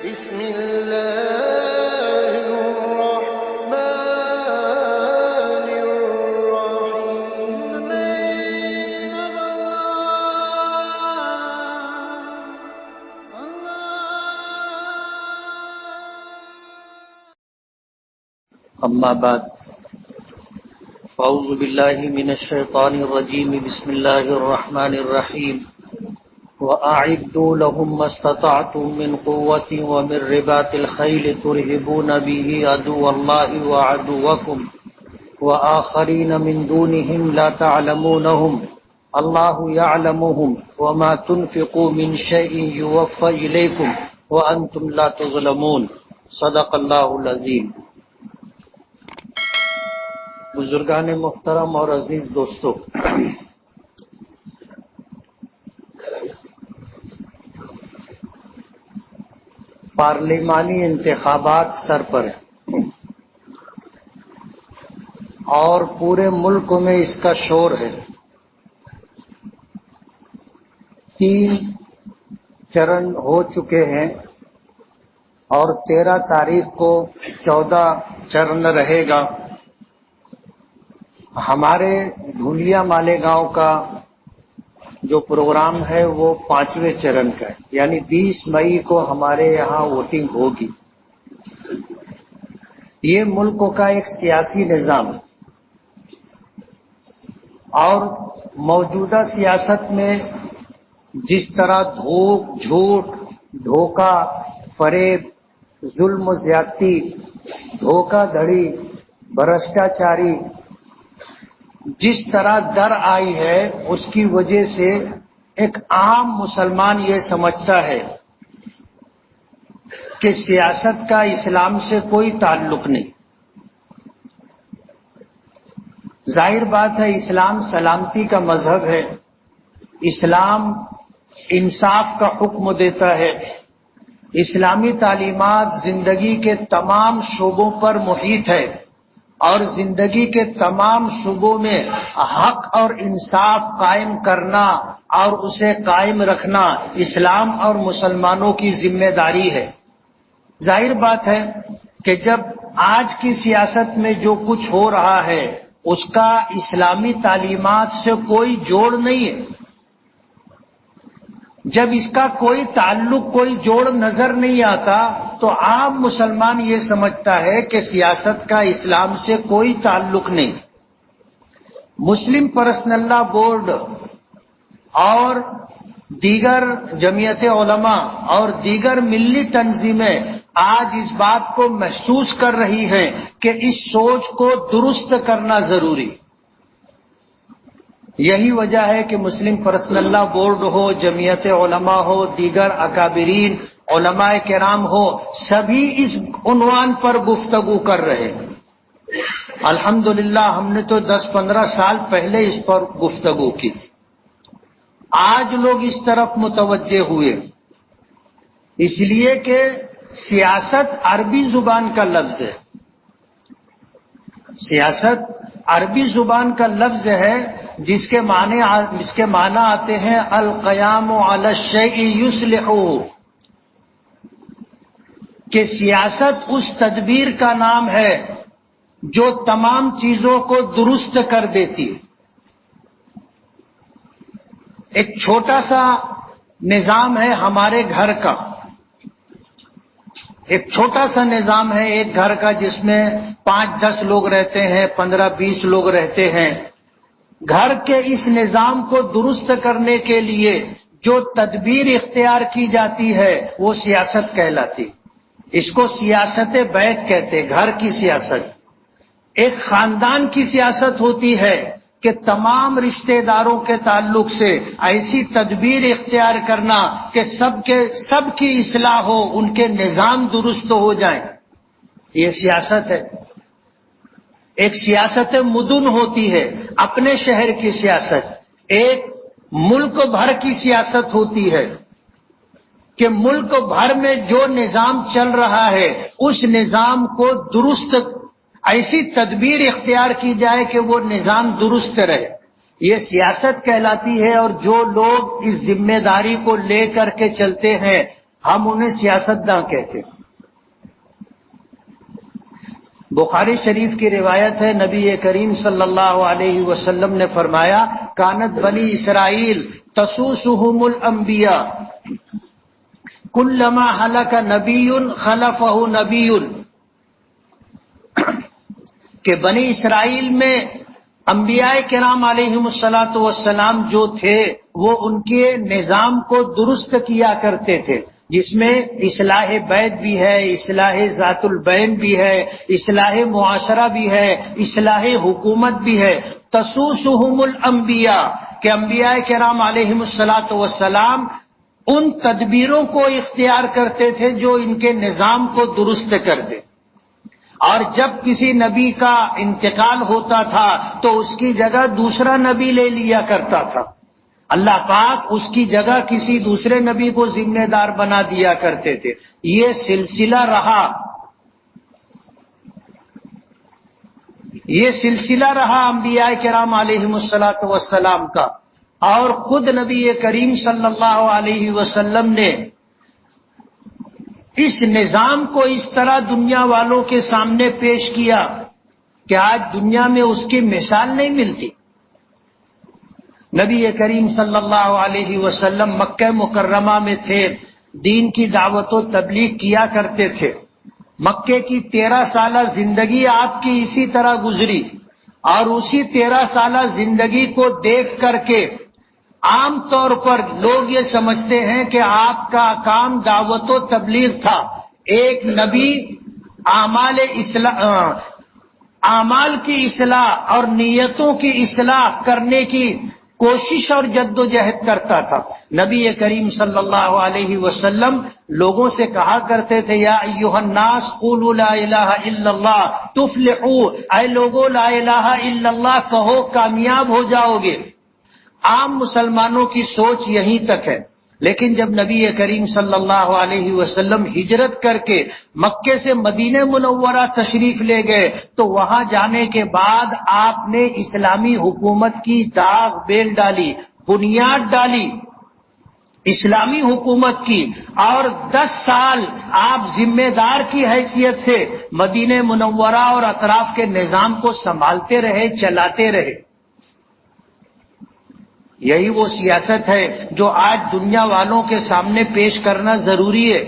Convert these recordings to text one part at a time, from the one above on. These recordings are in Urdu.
بسم الله الرحمن الرحيم. اما بعد اعوذ باللہ من الشیطان الرجیم بسم اللہ الرحمن الرحیم وَأَعِدُّوا لَهُمْ مَا اسْتَطَعْتُم مِّن قُوَّةٍ وَمِن رِّبَاطِ الْخَيْلِ تُرْهِبُونَ بِهِ عَدُوَّ اللَّهِ وَعَدُوَّكُمْ وَآخَرِينَ مِن دُونِهِمْ لَا تَعْلَمُونَهُمْ اللَّهُ يَعْلَمُهُمْ وَمَا تُنفِقُوا مِن شَيْءٍ يُوَفَّ إِلَيْكُمْ وَأَنتُمْ لَا تُظْلَمُونَ. صدق اللہ العظیم. بزرگان محترم اور عزیز دوستو، پارلیمانی انتخابات سر پر ہیں اور پورے ملک میں اس کا شور ہے. 3 چرن ہو چکے ہیں اور 13 تاریخ کو 14 چرن رہے گا. ہمارے دھولیا مالیگاؤں کا جو پروگرام ہے وہ 5ویں چرن کا ہے، یعنی 20 مئی کو ہمارے یہاں ووٹنگ ہوگی. یہ ملک کا ایک سیاسی نظام ہے اور موجودہ سیاست میں جس طرح جھوٹ، دھوکہ، فریب، ظلم و زیادتی، دھوکہ دھڑی، بھرشٹاچاری جس طرح در آئی ہے، اس کی وجہ سے ایک عام مسلمان یہ سمجھتا ہے کہ سیاست کا اسلام سے کوئی تعلق نہیں. ظاہر بات ہے، اسلام سلامتی کا مذہب ہے. اسلام انصاف کا حکم دیتا ہے. اسلامی تعلیمات زندگی کے تمام شعبوں پر محیط ہے اور زندگی کے تمام شعبوں میں حق اور انصاف قائم کرنا اور اسے قائم رکھنا اسلام اور مسلمانوں کی ذمہ داری ہے. ظاہر بات ہے کہ جب آج کی سیاست میں جو کچھ ہو رہا ہے اس کا اسلامی تعلیمات سے کوئی جوڑ نہیں ہے. جب اس کا کوئی تعلق، کوئی جوڑ نظر نہیں آتا تو عام مسلمان یہ سمجھتا ہے کہ سیاست کا اسلام سے کوئی تعلق نہیں. مسلم پرسنل لا بورڈ اور دیگر جمعیت علماء اور دیگر ملی تنظیمیں آج اس بات کو محسوس کر رہی ہیں کہ اس سوچ کو درست کرنا ضروری. یہی وجہ ہے کہ مسلم پرسنل لا بورڈ ہو، جمعیت علماء ہو، دیگر اکابرین علماء کرام ہو، سبھی اس عنوان پر گفتگو کر رہے ہیں. الحمدللہ ہم نے تو 10-15 سال پہلے اس پر گفتگو کی تھی. آج لوگ اس طرف متوجہ ہوئے اس لیے کہ سیاست عربی زبان کا لفظ ہے. سیاست عربی زبان کا لفظ ہے جس کے معنی آتے ہیں القیام علی الشیء یصلحہ، کہ سیاست اس تدبیر کا نام ہے جو تمام چیزوں کو درست کر دیتی ہے. ایک چھوٹا سا نظام ہے ہمارے گھر کا، ایک چھوٹا سا نظام ہے ایک گھر کا جس میں 5-10 لوگ رہتے ہیں، 15-20 لوگ رہتے ہیں. گھر کے اس نظام کو درست کرنے کے لیے جو تدبیر اختیار کی جاتی ہے وہ سیاست کہلاتی. اس کو سیاست بیت کہتے، گھر کی سیاست. ایک خاندان کی سیاست ہوتی ہے کہ تمام رشتہ داروں کے تعلق سے ایسی تدبیر اختیار کرنا کہ سب کی اصلاح ہو، ان کے نظام درست ہو جائیں. یہ سیاست ہے. ایک سیاست مدن ہوتی ہے، اپنے شہر کی سیاست. ایک ملک بھر کی سیاست ہوتی ہے کہ ملک بھر میں جو نظام چل رہا ہے اس نظام کو درست ایسی تدبیر اختیار کی جائے کہ وہ نظام درست رہے. یہ سیاست کہلاتی ہے. اور جو لوگ اس ذمہ داری کو لے کر کے چلتے ہیں ہم انہیں سیاستداں کہتے ہیں۔ بخاری شریف کی روایت ہے، نبی کریم صلی اللہ علیہ وسلم نے فرمایا، کانت بنی اسرائیل تسوسهم الانبیاء کلما ہلک نبی خلفہ نبی، کہ بنی اسرائیل میں انبیاء کرام علیہم الصلاۃ والسلام جو تھے وہ ان کے نظام کو درست کیا کرتے تھے، جس میں اصلاح بیت بھی ہے، اصلاح ذات البین بھی ہے، اصلاح معاشرہ بھی ہے، اصلاح حکومت بھی ہے۔ تسوسهم الانبیاء، کہ انبیاء کرام علیہم الصلاۃ والسلام ان تدبیروں کو اختیار کرتے تھے جو ان کے نظام کو درست کر دے، اور جب کسی نبی کا انتقال ہوتا تھا تو اس کی جگہ دوسرا نبی لے لیا کرتا تھا، اللہ پاک اس کی جگہ کسی دوسرے نبی کو ذمہ دار بنا دیا کرتے تھے۔ یہ سلسلہ رہا انبیاء کرام علیہم الصلاۃ والسلام کا، اور خود نبی کریم صلی اللہ علیہ وسلم نے اس نظام کو اس طرح دنیا والوں کے سامنے پیش کیا کہ آج دنیا میں اس کی مثال نہیں ملتی۔ نبی کریم صلی اللہ علیہ وسلم مکہ مکرمہ میں تھے، دین کی دعوت و تبلیغ کیا کرتے تھے۔ مکے کی 13 سالہ زندگی آپ کی اسی طرح گزری، اور اسی 13 سالہ زندگی کو دیکھ کر کے عام طور پر لوگ یہ سمجھتے ہیں کہ آپ کا کام دعوت و تبلیغ تھا۔ ایک نبی اعمال کی اصلاح اور نیتوں کی اصلاح کرنے کی کوشش اور جد و جہد کرتا تھا۔ نبی کریم صلی اللہ علیہ وسلم لوگوں سے کہا کرتے تھے، یا ایھا الناس قولوا لا الہ الا اللہ تفلحوا، اے لوگو لا الہ الا اللہ کہو کامیاب ہو جاؤ گے۔ عام مسلمانوں کی سوچ یہیں تک ہے، لیکن جب نبی کریم صلی اللہ علیہ وسلم ہجرت کر کے مکے سے مدینہ منورہ تشریف لے گئے تو وہاں جانے کے بعد آپ نے اسلامی حکومت کی داغ بیل ڈالی، بنیاد ڈالی اسلامی حکومت کی، اور 10 سال آپ ذمہ دار کی حیثیت سے مدینہ منورہ اور اطراف کے نظام کو سنبھالتے رہے، چلاتے رہے۔ یہی وہ سیاست ہے جو آج دنیا والوں کے سامنے پیش کرنا ضروری ہے۔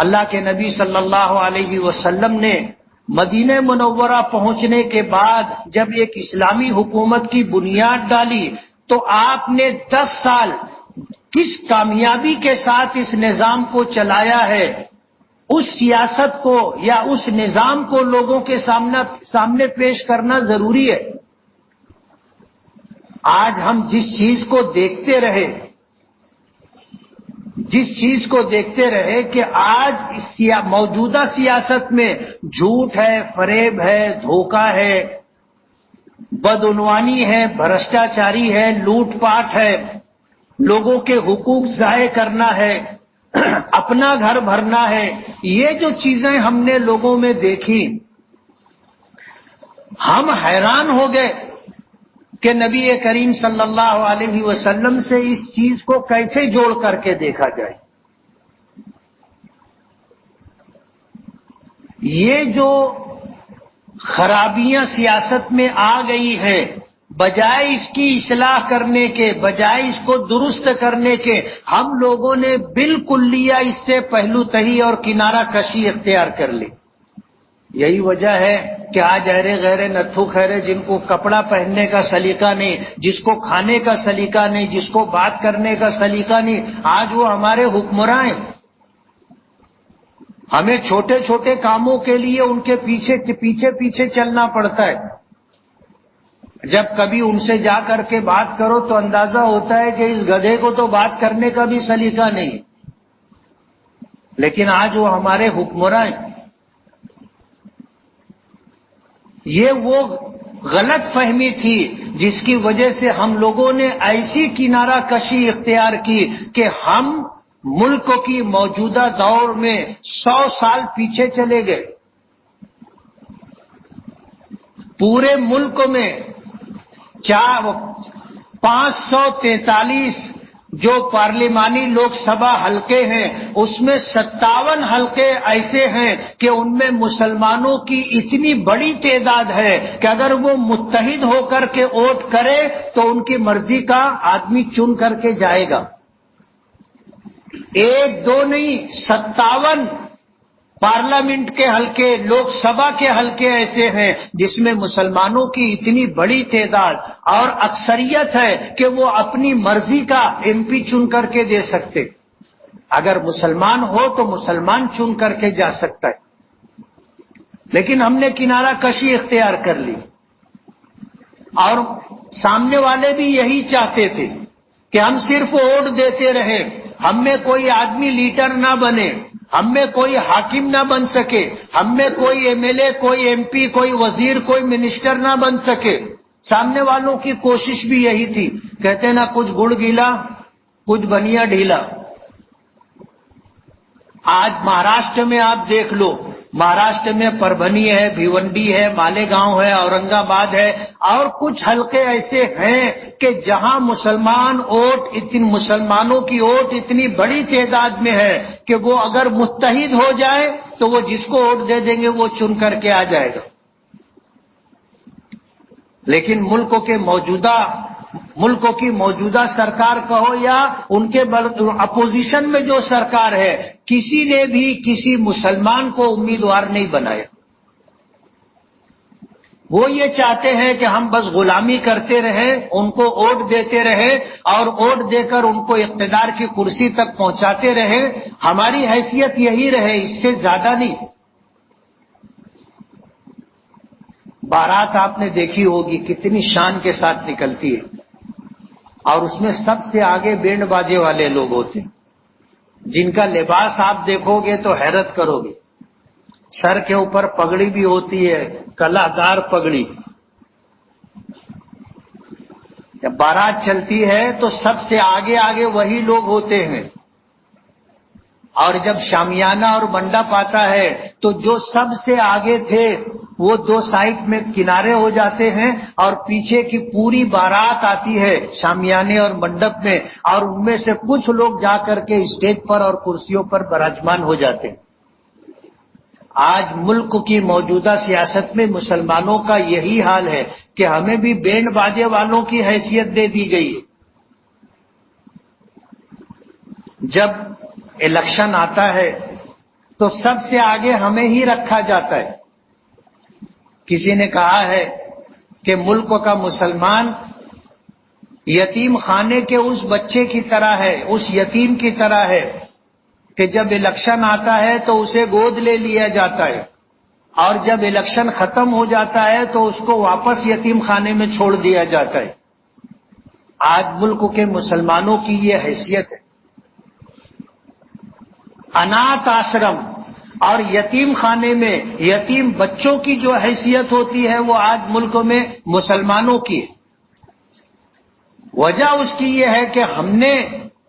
اللہ کے نبی صلی اللہ علیہ وسلم نے مدینہ منورہ پہنچنے کے بعد جب ایک اسلامی حکومت کی بنیاد ڈالی تو آپ نے 10 سال کس کامیابی کے ساتھ اس نظام کو چلایا ہے، اس سیاست کو یا اس نظام کو لوگوں کے سامنے پیش کرنا ضروری ہے۔ آج ہم جس چیز کو دیکھتے رہے کہ آج موجودہ سیاست میں جھوٹ ہے، فریب ہے، دھوکہ ہے، بدعنوانی ہے، بھرشٹاچاری ہے، لوٹ پاٹ ہے، لوگوں کے حقوق ضائع کرنا ہے، اپنا گھر بھرنا ہے، یہ جو چیزیں ہم نے لوگوں میں دیکھی، ہم حیران ہو گئے کہ نبی کریم صلی اللہ علیہ وسلم سے اس چیز کو کیسے جوڑ کر کے دیکھا جائے۔ یہ جو خرابیاں سیاست میں آ گئی ہے، بجائے اس کی اصلاح کرنے کے، بجائے اس کو درست کرنے کے، ہم لوگوں نے بالکلیہ اس سے پہلو تہی اور کنارہ کشی اختیار کر لی۔ یہی وجہ ہے کہ آج اہرے غیرے نتھو خیرے، جن کو کپڑا پہننے کا سلیقہ نہیں، جس کو کھانے کا سلیقہ نہیں، جس کو بات کرنے کا سلیقہ نہیں، آج وہ ہمارے حکمراں ہیں۔ ہمیں چھوٹے چھوٹے کاموں کے لیے ان کے پیچھے چلنا پڑتا ہے۔ جب کبھی ان سے جا کر کے بات کرو تو اندازہ ہوتا ہے کہ اس گدھے کو تو بات کرنے کا بھی سلیقہ نہیں، لیکن آج وہ ہمارے حکمراں ہیں۔ یہ وہ غلط فہمی تھی جس کی وجہ سے ہم لوگوں نے ایسی کنارہ کشی اختیار کی کہ ہم ملک کی موجودہ دور میں 100 سال پیچھے چلے گئے۔ پورے ملک میں 543 جو پارلیمانی لوک سبھا حلقے ہیں اس میں 57 حلقے ایسے ہیں کہ ان میں مسلمانوں کی اتنی بڑی تعداد ہے کہ اگر وہ متحد ہو کر کے ووٹ کرے تو ان کی مرضی کا آدمی چن کر کے جائے گا. ایک دو نہیں، 57 پارلیمنٹ کے حلقے، لوک سبھا کے حلقے ایسے ہیں جس میں مسلمانوں کی اتنی بڑی تعداد اور اکثریت ہے کہ وہ اپنی مرضی کا ایم پی چن کر کے دے سکتے. اگر مسلمان ہو تو مسلمان چن کر کے جا سکتا ہے. لیکن ہم نے کنارہ کشی اختیار کر لی، اور سامنے والے بھی یہی چاہتے تھے کہ ہم صرف ووٹ دیتے رہیں، ہم میں کوئی آدمی لیڈر نہ بنے، ہم میں کوئی حاکم نہ بن سکے، ہم میں کوئی ایم ایل اے، کوئی ایم پی، کوئی وزیر، کوئی منسٹر نہ بن سکے. سامنے والوں کی کوشش بھی یہی تھی. کہتے نا کچھ گڑ گیلا کچھ بنیا ڈھیلا. آج مہاراشٹر میں آپ دیکھ لو، مہاراشٹر میں پربھنی ہے، بھیونڈی ہے، مالیگاؤں ہے، اورنگ آباد ہے، اور کچھ حلقے ایسے ہیں کہ جہاں مسلمانوں کی ووٹ اتنی بڑی تعداد میں ہے کہ وہ اگر متحد ہو جائے تو وہ جس کو ووٹ دے دیں گے وہ چن کر کے آ جائے گا. لیکن ملکوں کی موجودہ سرکار کہو یا ان کے اپوزیشن میں جو سرکار ہے، کسی نے بھی کسی مسلمان کو امیدوار نہیں بنایا. وہ یہ چاہتے ہیں کہ ہم بس غلامی کرتے رہیں، ان کو ووٹ دیتے رہیں اور ووٹ دے کر ان کو اقتدار کی کرسی تک پہنچاتے رہیں. ہماری حیثیت یہی رہے، اس سے زیادہ نہیں. بارات آپ نے دیکھی ہوگی کتنی شان کے ساتھ نکلتی ہے، اور اس میں سب سے آگے بینڈ باجے والے لوگ ہوتے ہیں جن کا لباس آپ دیکھو گے تو حیرت کرو گے. سر کے اوپر پگڑی بھی ہوتی ہے، کلادار پگڑی. جب بارات چلتی ہے تو سب سے آگے آگے وہی لوگ ہوتے ہیں، اور جب شامیانہ اور منڈپ آتا ہے تو جو سب سے آگے تھے وہ دو سائڈ میں کنارے ہو جاتے ہیں، اور پیچھے کی پوری بارات آتی ہے شامیانے اور منڈپ میں، اور ان میں سے کچھ لوگ جا کر کے اسٹیج پر اور کرسیوں پر براجمان ہو جاتے ہیں. آج ملک کی موجودہ سیاست میں مسلمانوں کا یہی حال ہے کہ ہمیں بھی بینڈ باجے والوں کی حیثیت دے دی گئی ہے. جب الیکشن آتا ہے تو سب سے آگے ہمیں ہی رکھا جاتا ہے. کسی نے کہا ہے کہ ملک کا مسلمان یتیم خانے کے اس بچے کی طرح ہے، اس یتیم کی طرح ہے کہ جب الیکشن آتا ہے تو اسے گود لے لیا جاتا ہے، اور جب الیکشن ختم ہو جاتا ہے تو اس کو واپس یتیم خانے میں چھوڑ دیا جاتا ہے. آج ملک کے مسلمانوں کی یہ حیثیت ہے. اناتھ آشرم اور یتیم خانے میں یتیم بچوں کی جو حیثیت ہوتی ہے وہ آج ملک میں مسلمانوں کی ہے. وجہ اس کی یہ ہے کہ ہم نے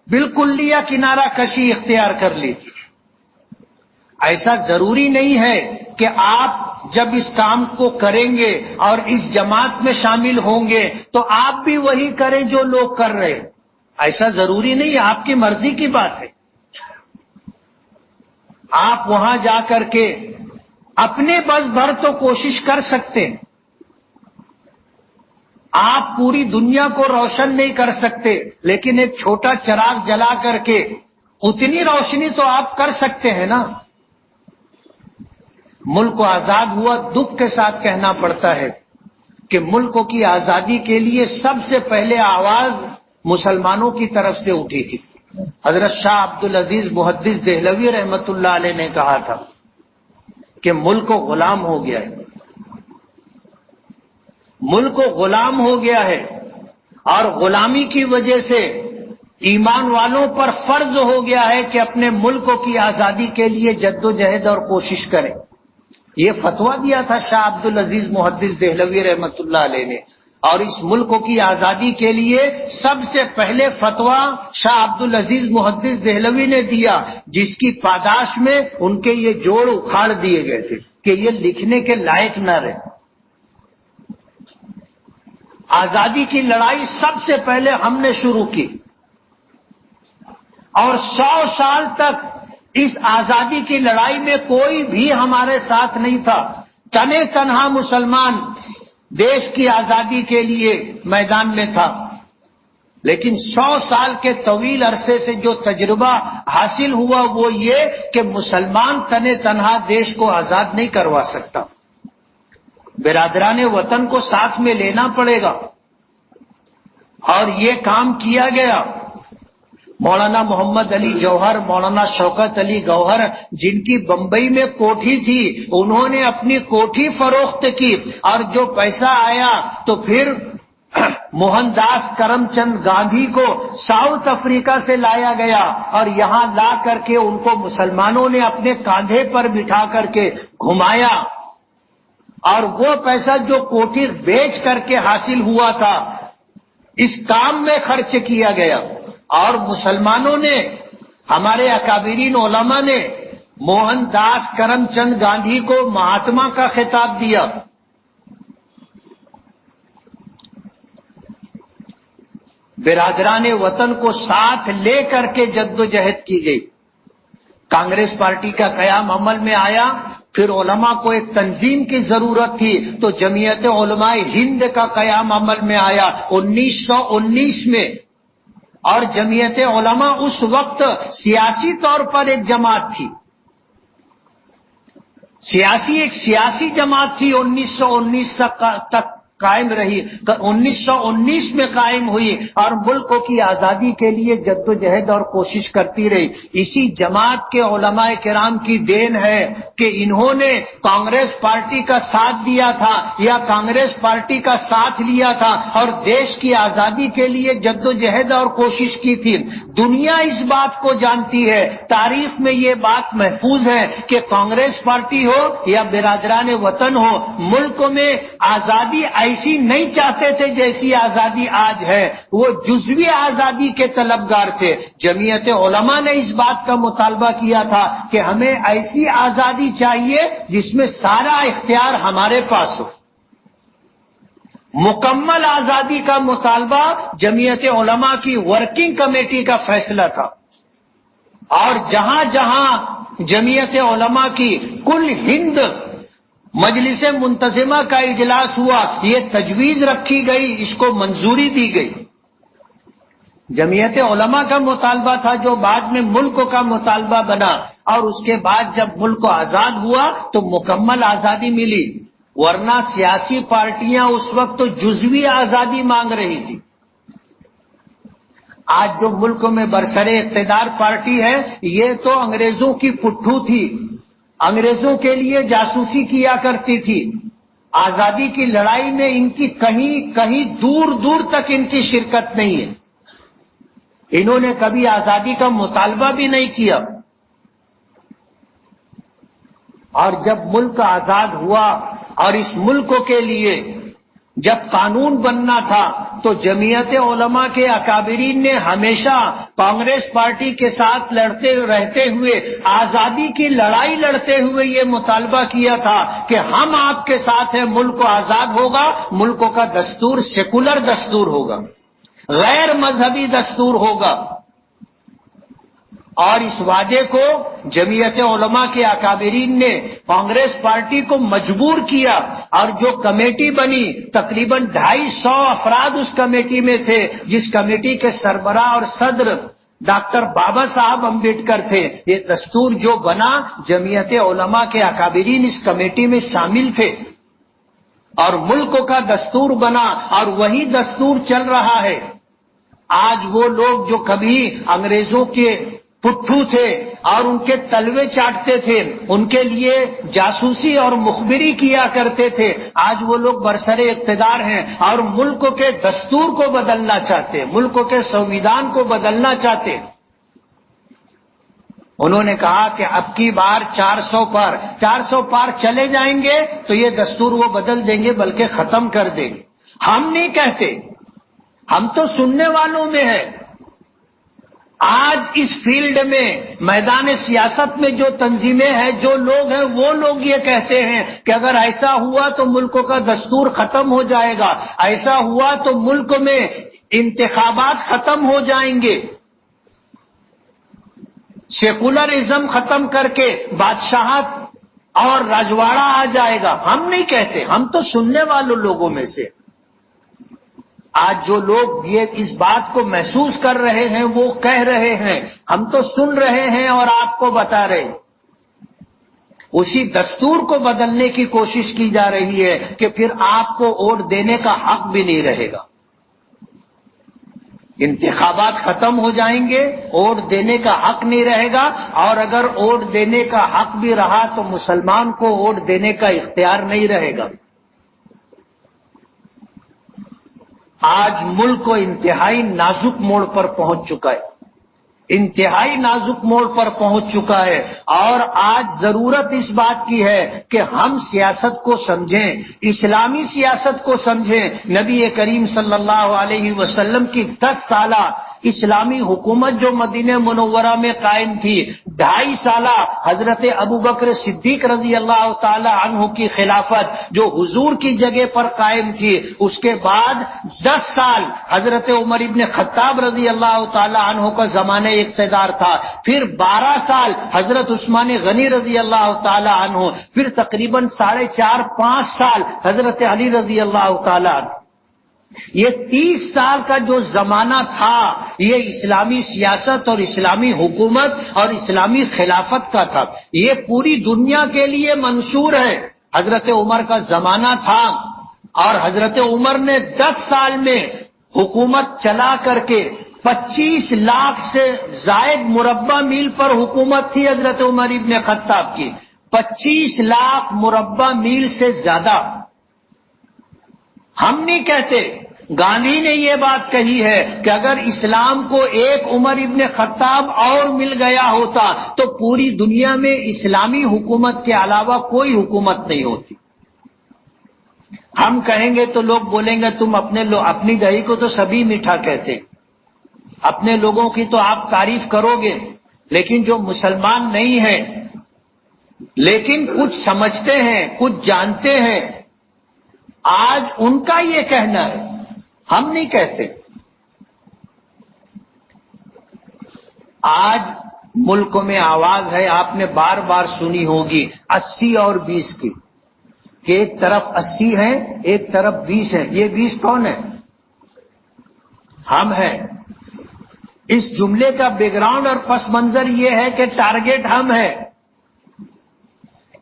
بالکل لیا کنارہ کشی اختیار کر لی تھی. ایسا ضروری نہیں ہے کہ آپ جب اس کام کو کریں گے اور اس جماعت میں شامل ہوں گے تو آپ بھی وہی کریں جو لوگ کر رہے ہیں. ایسا ضروری نہیں، آپ کی مرضی کی بات ہے. آپ وہاں جا کر کے اپنے بس بھر تو کوشش کر سکتے ہیں. آپ پوری دنیا کو روشن نہیں کر سکتے، لیکن ایک چھوٹا چراغ جلا کر کے اتنی روشنی تو آپ کر سکتے ہیں نا. ملک آزاد ہوا، دکھ کے ساتھ کہنا پڑتا ہے کہ ملک کی آزادی کے لیے سب سے پہلے آواز مسلمانوں کی طرف سے اٹھی تھی. حضرت شاہ عبد العزیز محدث دہلوی رحمت اللہ علیہ نے کہا تھا کہ ملک غلام ہو گیا ہے، ملک غلام ہو گیا ہے، اور غلامی کی وجہ سے ایمان والوں پر فرض ہو گیا ہے کہ اپنے ملک کی آزادی کے لیے جدوجہد اور کوشش کریں. یہ فتویٰ دیا تھا شاہ عبد العزیز محدث دہلوی رحمت اللہ علیہ نے، اور اس ملک کی آزادی کے لیے سب سے پہلے فتویٰ شاہ عبد العزیز محدث دہلوی نے دیا، جس کی پاداش میں ان کے یہ جوڑ اکھاڑ دیے گئے تھے کہ یہ لکھنے کے لائق نہ رہے. آزادی کی لڑائی سب سے پہلے ہم نے شروع کی. اور 100 سال تک اس آزادی کی لڑائی میں کوئی بھی ہمارے ساتھ نہیں تھا. تنے تنہا مسلمان دیش کی آزادی کے لیے میدان میں تھا. لیکن 100 سال کے طویل عرصے سے جو تجربہ حاصل ہوا وہ یہ کہ مسلمان تنے تنہا دیش کو آزاد نہیں کروا سکتا. برادران وطن کو ساتھ میں لینا پڑے گا اور یہ کام کیا گیا. مولانا محمد علی جوہر، مولانا شوکت علی گوہر، جن کی بمبئی میں کوٹھی تھی، انہوں نے اپنی کوٹھی فروخت کی اور جو پیسہ آیا تو پھر موہن داس کرم چند گاندھی کو ساؤتھ افریقہ سے لایا گیا اور یہاں لا کر کے ان کو مسلمانوں نے اپنے کاندھے پر بٹھا کر کے گھمایا اور وہ پیسہ جو کوٹھی بیچ کر کے حاصل ہوا تھا اس کام میں خرچ کیا گیا. اور مسلمانوں نے، ہمارے اکابرین علماء نے موہن داس کرم چند گاندھی کو مہاتما کا خطاب دیا. برادران وطن کو ساتھ لے کر کے جدوجہد کی گئی. کانگریس پارٹی کا قیام عمل میں آیا. پھر علماء کو ایک تنظیم کی ضرورت تھی تو جمعیت علماء ہند کا قیام عمل میں آیا 1919 میں. اور جمعیت علماء اس وقت سیاسی طور پر ایک جماعت تھی، ایک سیاسی جماعت تھی. 1919 تک قائم رہی، 1919 میں قائم ہوئی اور ملک کی آزادی کے لیے جدوجہد اور کوشش کرتی رہی. اسی جماعت کے علماء کرام کی دین ہے کہ انہوں نے کانگریس پارٹی کا ساتھ دیا تھا یا کانگریس پارٹی کا ساتھ لیا تھا اور دیش کی آزادی کے لیے جدوجہد اور کوشش کی تھی. دنیا اس بات کو جانتی ہے، تاریخ میں یہ بات محفوظ ہے کہ کانگریس پارٹی ہو یا برادران وطن ہو، ملک میں آزادی ایسی نہیں چاہتے تھے جیسی آزادی آج ہے. وہ جزوی آزادی کے طلبگار تھے. جمعیت علماء نے اس بات کا مطالبہ کیا تھا کہ ہمیں ایسی آزادی چاہیے جس میں سارا اختیار ہمارے پاس ہو. مکمل آزادی کا مطالبہ جمعیت علماء کی ورکنگ کمیٹی کا فیصلہ تھا. اور جہاں جہاں جمعیت علماء کی کل ہند مجلس منتظمہ کا اجلاس ہوا، یہ تجویز رکھی گئی، اس کو منظوری دی گئی. جمعیت علماء کا مطالبہ تھا جو بعد میں ملک کا مطالبہ بنا اور اس کے بعد جب ملک آزاد ہوا تو مکمل آزادی ملی. ورنہ سیاسی پارٹیاں اس وقت تو جزوی آزادی مانگ رہی تھی. آج جو ملک میں برسر اقتدار پارٹی ہے یہ تو انگریزوں کی پٹھو تھی، انگریزوں کے لیے جاسوسی کیا کرتی تھی. آزادی کی لڑائی میں ان کی کہیں دور دور تک ان کی شرکت نہیں ہے. انہوں نے کبھی آزادی کا مطالبہ بھی نہیں کیا. اور جب ملک آزاد ہوا اور اس ملک کے لیے جب قانون بننا تھا تو جمعیت علماء کے اکابرین نے ہمیشہ کانگریس پارٹی کے ساتھ لڑتے رہتے ہوئے، آزادی کی لڑائی لڑتے ہوئے یہ مطالبہ کیا تھا کہ ہم آپ کے ساتھ ہیں، ملک آزاد ہوگا، ملک کا دستور سیکولر دستور ہوگا، غیر مذہبی دستور ہوگا. اور اس وعدے کو جمعیت علماء کے اکابرین نے کانگریس پارٹی کو مجبور کیا اور جو کمیٹی بنی تقریباً 250 افراد اس کمیٹی میں تھے، جس کمیٹی کے سربراہ اور صدر ڈاکٹر بابا صاحب امبیڈکر تھے. یہ دستور جو بنا جمعیت علماء کے اکابرین اس کمیٹی میں شامل تھے اور ملک کا دستور بنا اور وہی دستور چل رہا ہے. آج وہ لوگ جو کبھی انگریزوں کے پٹھو تھے اور ان کے تلوے چاٹتے تھے، ان کے لیے جاسوسی اور مخبری کیا کرتے تھے، آج وہ لوگ برسر اقتدار ہیں اور ملک کے دستور کو بدلنا چاہتے، ملک کے سنویدھان کو بدلنا چاہتے. انہوں نے کہا کہ اب کی بار 400 پار چلے جائیں گے تو یہ دستور وہ بدل دیں گے بلکہ ختم کر دیں گے. ہم نہیں کہتے، ہم تو سننے والوں میں ہے. آج اس فیلڈ میں میدان سیاست میں جو تنظیمیں ہیں، جو لوگ ہیں، وہ لوگ یہ کہتے ہیں کہ اگر ایسا ہوا تو ملک کا دستور ختم ہو جائے گا، ایسا ہوا تو ملک میں انتخابات ختم ہو جائیں گے. سیکولرزم ختم کر کے بادشاہت اور رجواڑا آ جائے گا. ہم نہیں کہتے، ہم تو سننے والوں لوگوں میں سے. آج جو لوگ یہ اس بات کو محسوس کر رہے ہیں وہ کہہ رہے ہیں، ہم تو سن رہے ہیں اور آپ کو بتا رہے ہیں. اسی دستور کو بدلنے کی کوشش کی جا رہی ہے کہ پھر آپ کو ووٹ دینے کا حق بھی نہیں رہے گا. انتخابات ختم ہو جائیں گے، ووٹ دینے کا حق نہیں رہے گا، اور اگر ووٹ دینے کا حق بھی رہا تو مسلمان کو ووٹ دینے کا اختیار نہیں رہے گا. آج ملک کو انتہائی نازک موڑ پر پہنچ چکا ہے، انتہائی نازک موڑ پر پہنچ چکا ہے، اور آج ضرورت اس بات کی ہے کہ ہم سیاست کو سمجھیں، اسلامی سیاست کو سمجھیں. نبی کریم صلی اللہ علیہ وسلم کی 10 سالہ اسلامی حکومت جو مدینہ منورہ میں قائم تھی، 2.5 سالہ حضرت ابوبکر صدیق رضی اللہ تعالی عنہ کی خلافت جو حضور کی جگہ پر قائم تھی، اس کے بعد 10 سال حضرت عمر ابن خطاب رضی اللہ تعالی عنہ کا زمانہ اقتدار تھا، پھر 12 سال حضرت عثمان غنی رضی اللہ تعالی عنہ، پھر تقریباً 4.5-5 سال حضرت علی رضی اللہ تعالی عنہ. یہ 30 سال کا جو زمانہ تھا یہ اسلامی سیاست اور اسلامی حکومت اور اسلامی خلافت کا تھا. یہ پوری دنیا کے لیے منشور ہے. حضرت عمر کا زمانہ تھا اور حضرت عمر نے 10 سال میں حکومت چلا کر کے 25 لاکھ سے زائد مربع میل پر حکومت تھی حضرت عمر ابن خطاب کی. 25 لاکھ مربع میل سے زیادہ. ہم نہیں کہتے، گاندھی نے یہ بات کہی ہے کہ اگر اسلام کو ایک عمر ابن خطاب اور مل گیا ہوتا تو پوری دنیا میں اسلامی حکومت کے علاوہ کوئی حکومت نہیں ہوتی. ہم کہیں گے تو لوگ بولیں گے تم اپنی دہی کو تو سبھی میٹھا کہتے ہیں، اپنے لوگوں کی تو آپ تعریف کرو گے، لیکن جو مسلمان نہیں ہیں لیکن کچھ سمجھتے ہیں، کچھ جانتے ہیں، آج ان کا یہ کہنا ہے، ہم نہیں کہتے. آج ملک میں آواز ہے، آپ نے بار بار سنی ہوگی، 80 اور 20 کی، کہ ایک طرف 80 ہے ایک طرف 20 ہے. یہ 20 کون ہے؟ ہم ہیں. اس جملے کا بیک گراؤنڈ اور پس منظر یہ ہے کہ ٹارگیٹ ہم ہیں.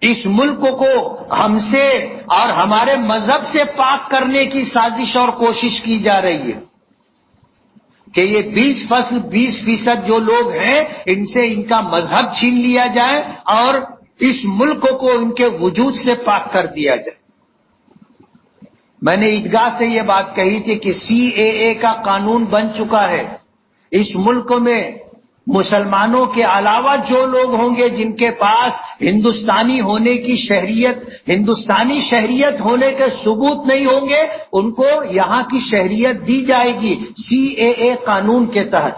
اس ملک کو ہم سے اور ہمارے مذہب سے پاک کرنے کی سازش اور کوشش کی جا رہی ہے کہ یہ 20% جو لوگ ہیں ان سے ان کا مذہب چھین لیا جائے اور اس ملک کو ان کے وجود سے پاک کر دیا جائے. میں نے عیدگاہ سے یہ بات کہی تھی کہ CAA کا قانون بن چکا ہے. اس ملک میں مسلمانوں کے علاوہ جو لوگ ہوں گے جن کے پاس ہندوستانی ہونے کی شہریت، ہندوستانی شہریت ہونے کے ثبوت نہیں ہوں گے، ان کو یہاں کی شہریت دی جائے گی CAA قانون کے تحت.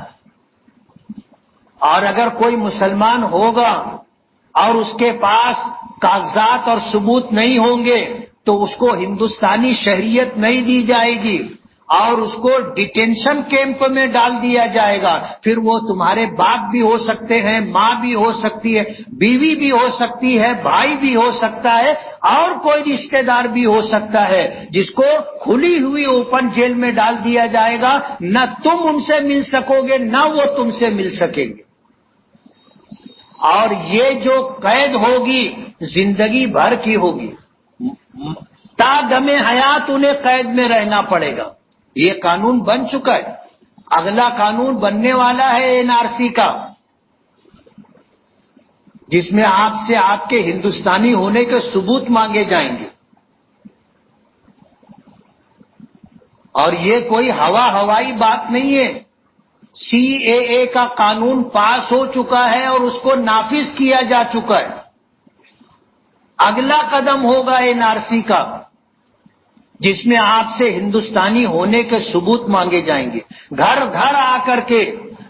اور اگر کوئی مسلمان ہوگا اور اس کے پاس کاغذات اور ثبوت نہیں ہوں گے تو اس کو ہندوستانی شہریت نہیں دی جائے گی اور اس کو ڈیٹینشن کیمپ میں ڈال دیا جائے گا. پھر وہ تمہارے باپ بھی ہو سکتے ہیں، ماں بھی ہو سکتی ہے، بیوی بھی ہو سکتی ہے، بھائی بھی ہو سکتا ہے، اور کوئی رشتہ دار بھی ہو سکتا ہے، جس کو کھلی ہوئی اوپن جیل میں ڈال دیا جائے گا. نہ تم ان سے مل سکو گے نہ وہ تم سے مل سکیں گے. اور یہ جو قید ہوگی زندگی بھر کی ہوگی، تا دم حیات انہیں قید میں رہنا پڑے گا. یہ قانون بن چکا ہے. اگلا قانون بننے والا ہے NRC کا، جس میں آپ سے آپ کے ہندوستانی ہونے کے ثبوت مانگے جائیں گے. اور یہ کوئی ہوائی بات نہیں ہے. CAA کا قانون پاس ہو چکا ہے اور اس کو نافذ کیا جا چکا ہے. اگلا قدم ہوگا NRC کا، جس میں آپ سے ہندوستانی ہونے کے ثبوت مانگے جائیں گے. گھر گھر آ کر کے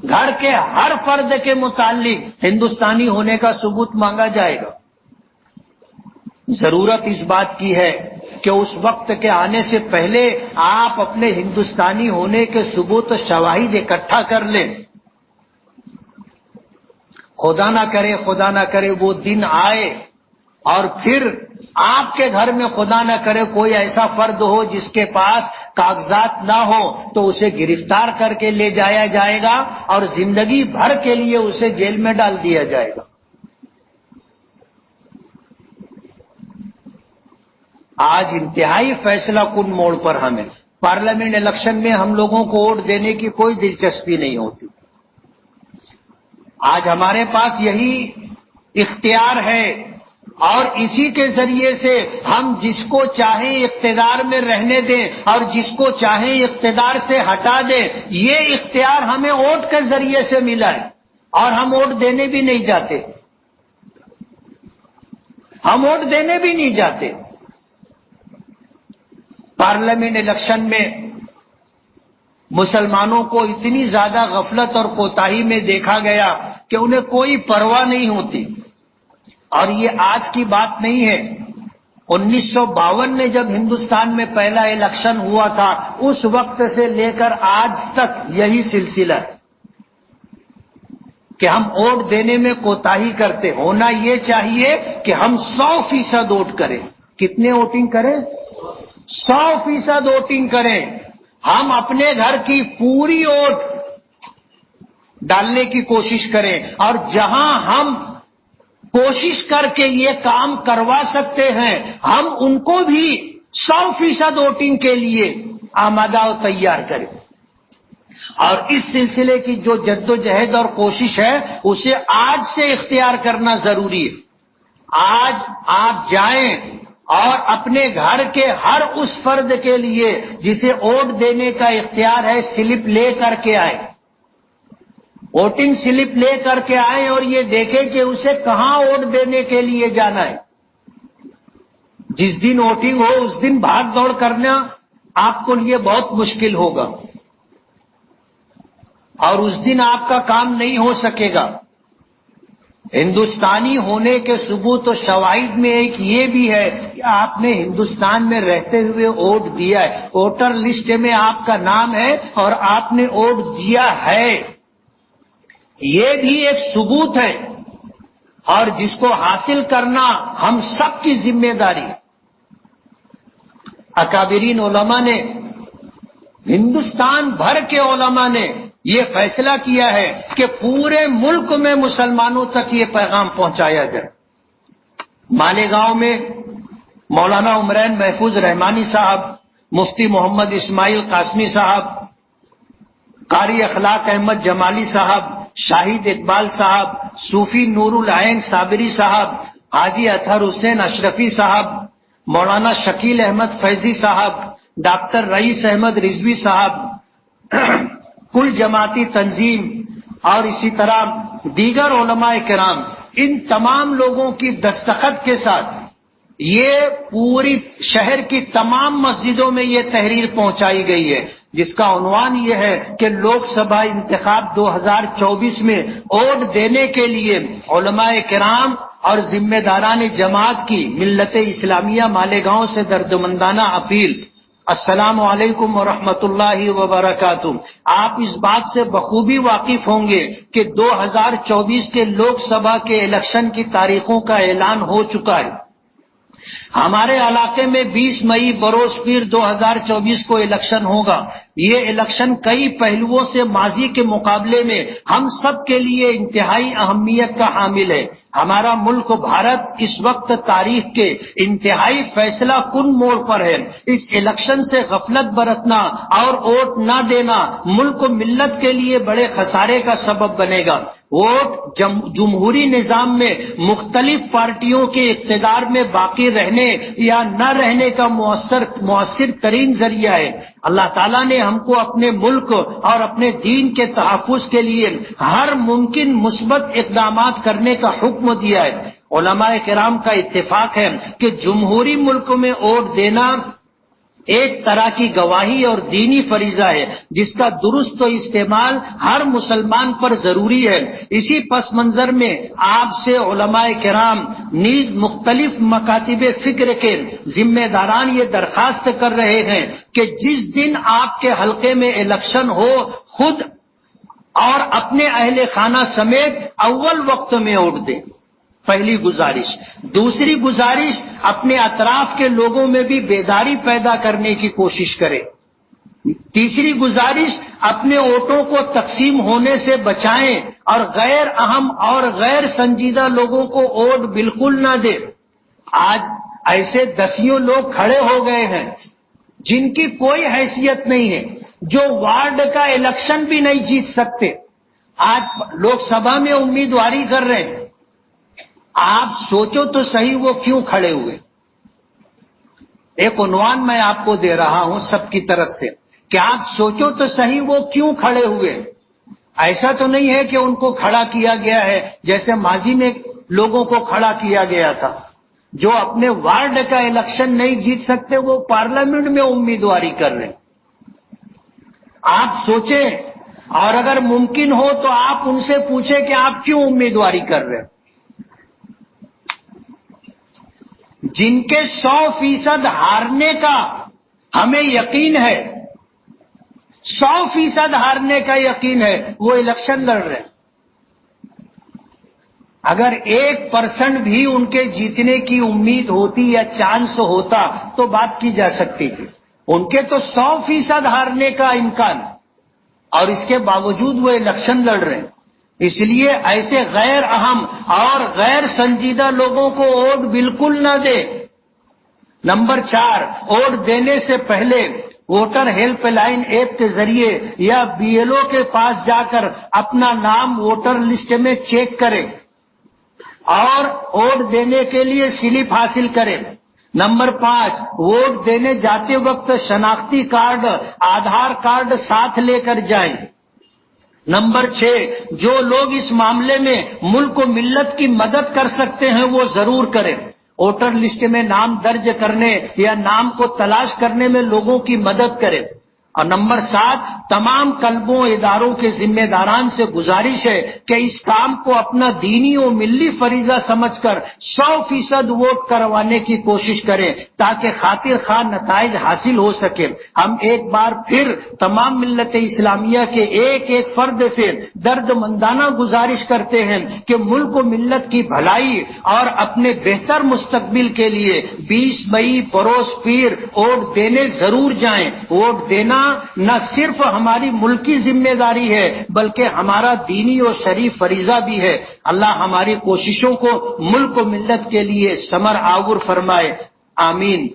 گھر کے ہر فرد کے متعلق ہندوستانی ہونے کا ثبوت مانگا جائے گا. ضرورت اس بات کی ہے کہ اس وقت کے آنے سے پہلے آپ اپنے ہندوستانی ہونے کے ثبوت و شواہد اکٹھا کر لیں. خدا نہ کرے وہ دن آئے اور پھر آپ کے گھر میں خدا نہ کرے کوئی ایسا فرد ہو جس کے پاس کاغذات نہ ہو تو اسے گرفتار کر کے لے جایا جائے گا اور زندگی بھر کے لیے اسے جیل میں ڈال دیا جائے گا۔ آج انتہائی فیصلہ کن موڑ پر ہمیں پارلیمنٹ الیکشن میں ہم لوگوں کو ووٹ دینے کی کوئی دلچسپی نہیں ہوتی۔ آج ہمارے پاس یہی اختیار ہے اور اسی کے ذریعے سے ہم جس کو چاہیں اقتدار میں رہنے دیں اور جس کو چاہیں اقتدار سے ہٹا دیں، یہ اختیار ہمیں ووٹ کے ذریعے سے ملا ہے اور ہم ووٹ دینے بھی نہیں جاتے، ہم ووٹ دینے بھی نہیں جاتے۔ پارلیمنٹ الیکشن میں مسلمانوں کو اتنی زیادہ غفلت اور کوتاہی میں دیکھا گیا کہ انہیں کوئی پرواہ نہیں ہوتی، اور یہ آج کی بات نہیں ہے۔ 1952 میں جب ہندوستان میں پہلا الیکشن ہوا تھا اس وقت سے لے کر آج تک یہی سلسلہ ہے کہ ہم ووٹ دینے میں کوتاہی کرتے۔ ہونا یہ چاہیے کہ ہم 100% ووٹ کریں۔ کتنے ووٹنگ کریں؟ 100% ووٹنگ کریں۔ ہم اپنے گھر کی پوری ووٹ ڈالنے کی کوشش کریں، اور جہاں ہم کوشش کر کے یہ کام کروا سکتے ہیں ہم ان کو بھی 100% ووٹنگ کے لیے آمادہ و تیار کریں۔ اور اس سلسلے کی جو جدوجہد اور کوشش ہے اسے آج سے اختیار کرنا ضروری ہے۔ آج آپ جائیں اور اپنے گھر کے ہر اس فرد کے لیے جسے ووٹ دینے کا اختیار ہے سلپ لے کر کے آئیں، ووٹنگ سلپ لے کر کے آئیں اور یہ دیکھیں کہ اسے کہاں ووٹ دینے کے لیے جانا ہے۔ جس دن ووٹنگ ہو اس دن بھاگ دوڑ کرنا آپ کو لیے بہت مشکل ہوگا اور اس دن آپ کا کام نہیں ہو سکے گا۔ ہندوستانی ہونے کے ثبوت و شواہد میں ایک یہ بھی ہے کہ آپ نے ہندوستان میں رہتے ہوئے ووٹ دیا ہے، ووٹر لسٹ میں آپ کا نام ہے اور آپ نے ووٹ دیا ہے، یہ بھی ایک ثبوت ہے اور جس کو حاصل کرنا ہم سب کی ذمہ داری ہے۔ اکابرین علماء نے، ہندوستان بھر کے علماء نے یہ فیصلہ کیا ہے کہ پورے ملک میں مسلمانوں تک یہ پیغام پہنچایا جائے۔ مالیگاؤں میں مولانا عمرین محفوظ رحمانی صاحب، مفتی محمد اسماعیل قاسمی صاحب، قاری اخلاق احمد جمالی صاحب، شاہد اقبال صاحب، صوفی نور العین صابری صاحب، حاجی اطہر حسین اشرفی صاحب، مولانا شکیل احمد فیضی صاحب، ڈاکٹر رئیس احمد رضوی صاحب، کل جماعتی تنظیم اور اسی طرح دیگر علماء کرام، ان تمام لوگوں کی دستخط کے ساتھ یہ پوری شہر کی تمام مسجدوں میں یہ تحریر پہنچائی گئی ہے، جس کا عنوان یہ ہے کہ لوک سبھا انتخاب 2024 میں ووٹ دینے کے لیے علماء کرام اور ذمہ داران جماعت کی ملت اسلامیہ مالیگاؤں سے دردمندانہ اپیل۔ السلام علیکم ورحمۃ اللہ وبرکاتہ۔ آپ اس بات سے بخوبی واقف ہوں گے کہ 2024 کے لوک سبھا کے الیکشن کی تاریخوں کا اعلان ہو چکا ہے۔ ہمارے علاقے میں 20 مئی بروز پیر 2024 کو الیکشن ہوگا۔ یہ الیکشن کئی پہلوؤں سے ماضی کے مقابلے میں ہم سب کے لیے انتہائی اہمیت کا حامل ہے۔ ہمارا ملک بھارت اس وقت تاریخ کے انتہائی فیصلہ کن موڑ پر ہے۔ اس الیکشن سے غفلت برتنا اور ووٹ نہ دینا ملک و ملت کے لیے بڑے خسارے کا سبب بنے گا۔ ووٹ جمہوری نظام میں مختلف پارٹیوں کے اقتدار میں باقی رہنے یا نہ رہنے کا مؤثر ترین ذریعہ ہے۔ اللہ تعالیٰ نے ہم کو اپنے ملک اور اپنے دین کے تحفظ کے لیے ہر ممکن مثبت اقدامات کرنے کا حکم دیا ہے۔ علماء کرام کا اتفاق ہے کہ جمہوری ملک میں ووٹ دینا ایک طرح کی گواہی اور دینی فریضہ ہے جس کا درست استعمال ہر مسلمان پر ضروری ہے۔ اسی پس منظر میں آپ سے علماء کرام نیز مختلف مکاتب فکر کے ذمہ داران یہ درخواست کر رہے ہیں کہ جس دن آپ کے حلقے میں الیکشن ہو خود اور اپنے اہل خانہ سمیت اول وقت میں ووٹ دیں، پہلی گزارش۔ دوسری گزارش، اپنے اطراف کے لوگوں میں بھی بیداری پیدا کرنے کی کوشش کریں۔ تیسری گزارش، اپنے ووٹوں کو تقسیم ہونے سے بچائیں اور غیر اہم اور غیر سنجیدہ لوگوں کو ووٹ بالکل نہ دیں۔ آج ایسے دسیوں لوگ کھڑے ہو گئے ہیں جن کی کوئی حیثیت نہیں ہے، جو وارڈ کا الیکشن بھی نہیں جیت سکتے، آج لوک سبھا میں امیدواری کر رہے ہیں۔ آپ سوچو تو صحیح وہ کیوں کھڑے ہوئے؟ ایک عنوان میں آپ کو دے رہا ہوں سب کی طرف سے کہ آپ سوچو تو صحیح وہ کیوں کھڑے ہوئے۔ ایسا تو نہیں ہے کہ ان کو کھڑا کیا گیا ہے جیسے ماضی میں لوگوں کو کھڑا کیا گیا تھا۔ جو اپنے وارڈ کا الیکشن نہیں جیت سکتے وہ پارلیمنٹ میں امیدواری کر رہے ہیں۔ آپ سوچیں، اور اگر ممکن ہو تو آپ ان سے پوچھیں کہ آپ کیوں امیدواری کر رہے ہیں۔ جن کے 100% ہارنے کا ہمیں یقین ہے، 100% ہارنے کا یقین ہے، وہ الیکشن لڑ رہے ہیں۔ اگر 1% بھی ان کے جیتنے کی امید ہوتی یا چانس ہوتا تو بات کی جا سکتی تھی۔ ان کے تو 100% ہارنے کا امکان، اور اس کے باوجود وہ الیکشن لڑ رہے ہیں۔ اس لیے ایسے غیر اہم اور غیر سنجیدہ لوگوں کو ووٹ بالکل نہ دے۔ نمبر 4، ووٹ دینے سے پہلے ووٹر ہیلپ لائن ایپ کے ذریعے یا BLO کے پاس جا کر اپنا نام ووٹر لسٹ میں چیک کریں اور ووٹ دینے کے لیے سلپ حاصل کریں۔ نمبر 5، ووٹ دینے جاتے وقت شناختی کارڈ، آدھار کارڈ ساتھ لے کر جائیں۔ نمبر 6، جو لوگ اس معاملے میں ملک و ملت کی مدد کر سکتے ہیں وہ ضرور کریں۔ ووٹر لسٹ میں نام درج کرنے یا نام کو تلاش کرنے میں لوگوں کی مدد کریں۔ اور نمبر 7، تمام کلبوں اداروں کے ذمہ داران سے گزارش ہے کہ اس کام کو اپنا دینی و ملی فریضہ سمجھ کر 100% ووٹ کروانے کی کوشش کریں تاکہ خاطر خواہ نتائج حاصل ہو سکے۔ ہم ایک بار پھر تمام ملت اسلامیہ کے ایک ایک فرد سے درد مندانہ گزارش کرتے ہیں کہ ملک و ملت کی بھلائی اور اپنے بہتر مستقبل کے لیے 20 مئی بروز پیر ووٹ دینے ضرور جائیں۔ ووٹ دینا نہ صرف ہماری ملکی ذمہ داری ہے بلکہ ہمارا دینی اور شریف فریضہ بھی ہے۔ اللہ ہماری کوششوں کو ملک و ملت کے لیے ثمر آور فرمائے، آمین۔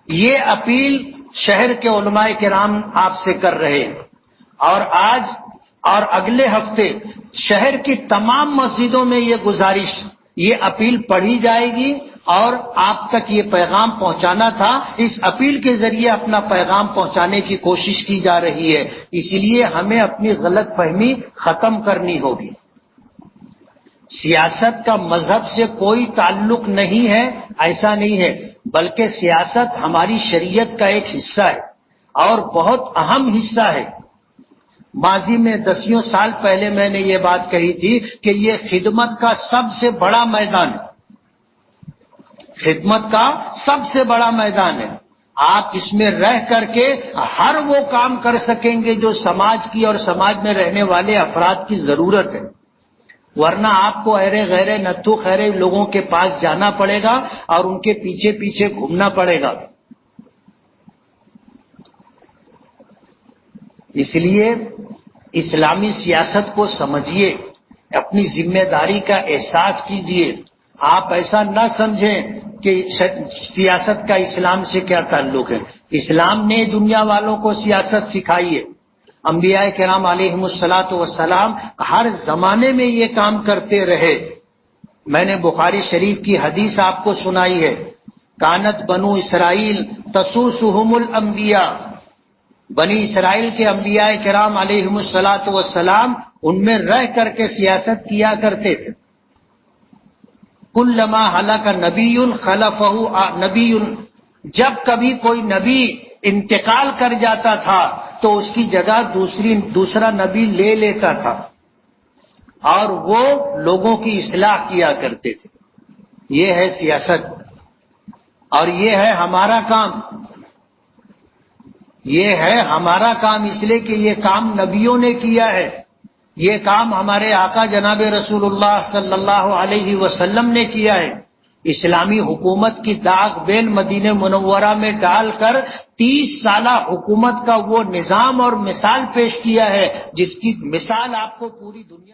یہ اپیل شہر کے علماء کرام آپ سے کر رہے ہیں، اور آج اور اگلے ہفتے شہر کی تمام مسجدوں میں یہ گزارش، یہ اپیل پڑھی جائے گی اور آپ تک یہ پیغام پہنچانا تھا۔ اس اپیل کے ذریعے اپنا پیغام پہنچانے کی کوشش کی جا رہی ہے، اس لیے ہمیں اپنی غلط فہمی ختم کرنی ہوگی۔ سیاست کا مذہب سے کوئی تعلق نہیں ہے، ایسا نہیں ہے، بلکہ سیاست ہماری شریعت کا ایک حصہ ہے اور بہت اہم حصہ ہے۔ ماضی میں 10 سال پہلے میں نے یہ بات کہی تھی کہ یہ خدمت کا سب سے بڑا میدان ہے، خدمت کا سب سے بڑا میدان ہے۔ آپ اس میں رہ کر کے ہر وہ کام کر سکیں گے جو سماج کی اور سماج میں رہنے والے افراد کی ضرورت ہے، ورنہ آپ کو ایرے غیرے نتھو خیرے لوگوں کے پاس جانا پڑے گا اور ان کے پیچھے پیچھے گھومنا پڑے گا۔ اس لیے اسلامی سیاست کو سمجھیے، اپنی ذمہ داری کا احساس کیجیے۔ آپ ایسا نہ سمجھیں کہ سیاست کا اسلام سے کیا تعلق ہے۔ اسلام نے دنیا والوں کو سیاست سکھائی ہے۔ انبیاء کرام علیہم الصلاۃ والسلام ہر زمانے میں یہ کام کرتے رہے۔ میں نے بخاری شریف کی حدیث آپ کو سنائی ہے، کانت بنو اسرائیل تسوسہم الانبیاء، بنی اسرائیل کے انبیاء کرام علیہم الصلاۃ والسلام ان میں رہ کر کے سیاست کیا کرتے تھے۔ کلما ہلاک نبی خلفہ نبی، جب کبھی کوئی نبی انتقال کر جاتا تھا تو اس کی جگہ دوسرا نبی لے لیتا تھا اور وہ لوگوں کی اصلاح کیا کرتے تھے۔ یہ ہے سیاست، اور یہ ہے ہمارا کام، یہ ہے ہمارا کام، اس لیے کہ یہ کام نبیوں نے کیا ہے۔ یہ کام ہمارے آقا جناب رسول اللہ صلی اللہ علیہ وسلم نے کیا ہے. اسلامی حکومت کی داغ بین مدینہ منورہ میں ڈال کر 30 سالہ حکومت کا وہ نظام اور مثال پیش کیا ہے جس کی مثال آپ کو پوری دنیا